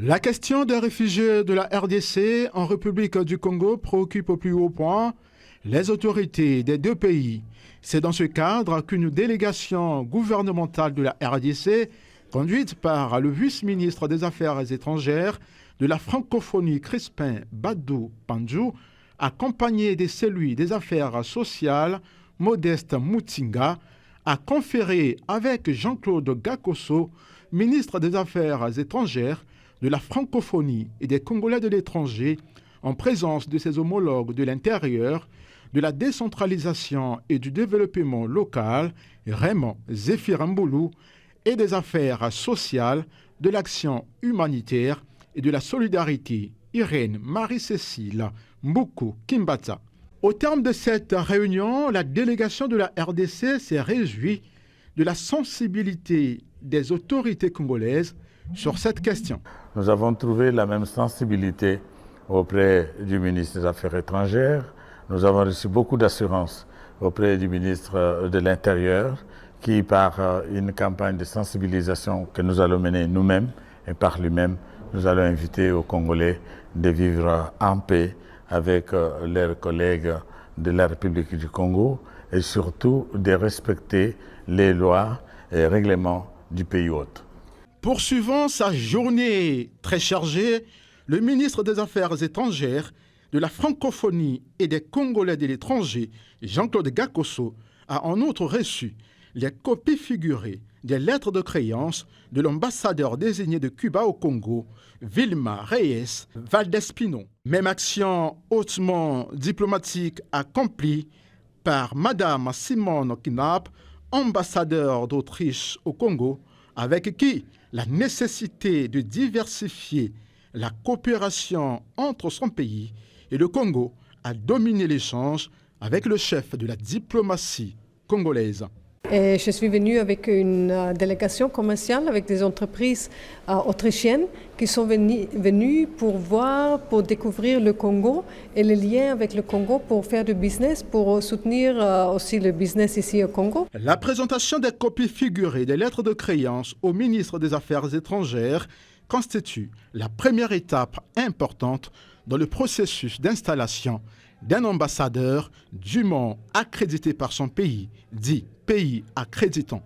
La question des réfugiés de la RDC en République du Congo préoccupe au plus haut point les autorités des deux pays. C'est dans ce cadre qu'une délégation gouvernementale de la RDC, conduite par le vice-ministre des Affaires étrangères de la francophonie Crispin Badou Pandjou, accompagnée de celui des Affaires sociales Modeste Moutinga, a conféré avec Jean-Claude Gakoso, ministre des Affaires étrangères, de la francophonie et des Congolais de l'étranger, en présence de ses homologues de l'intérieur, de la décentralisation et du développement local, Raymond Zéphir-Mboulou, et des affaires sociales, de l'action humanitaire et de la solidarité, Irène Marie-Cécile Mboukou Kimbata. Au terme de cette réunion, la délégation de la RDC s'est réjouie de la sensibilité des autorités congolaises sur cette question. Nous avons trouvé la même sensibilité auprès du ministre des Affaires étrangères. Nous avons reçu beaucoup d'assurances auprès du ministre de l'Intérieur qui, par une campagne de sensibilisation que nous allons mener nous-mêmes et par lui-même, nous allons inviter aux Congolais de vivre en paix avec leurs collègues de la République du Congo et surtout de respecter les lois et règlements du pays hôte. Poursuivant sa journée très chargée, le ministre des Affaires étrangères, de la francophonie et des Congolais de l'étranger, Jean-Claude Gakoso, a en outre reçu les copies figurées des lettres de créance de l'ambassadeur désigné de Cuba au Congo, Vilma Reyes Valdespino. Même action hautement diplomatique accomplie par Madame Simone Knapp, ambassadeur d'Autriche au Congo, avec qui la nécessité de diversifier la coopération entre son pays et le Congo a dominé l'échange avec le chef de la diplomatie congolaise. Et je suis venue avec une délégation commerciale avec des entreprises autrichiennes qui sont venues pour découvrir le Congo et les liens avec le Congo pour faire du business, pour soutenir aussi le business ici au Congo. La présentation des copies figurées des lettres de créance au ministre des Affaires étrangères constitue la première étape importante dans le processus d'installation d'un ambassadeur dûment accrédité par son pays, dit pays accréditant.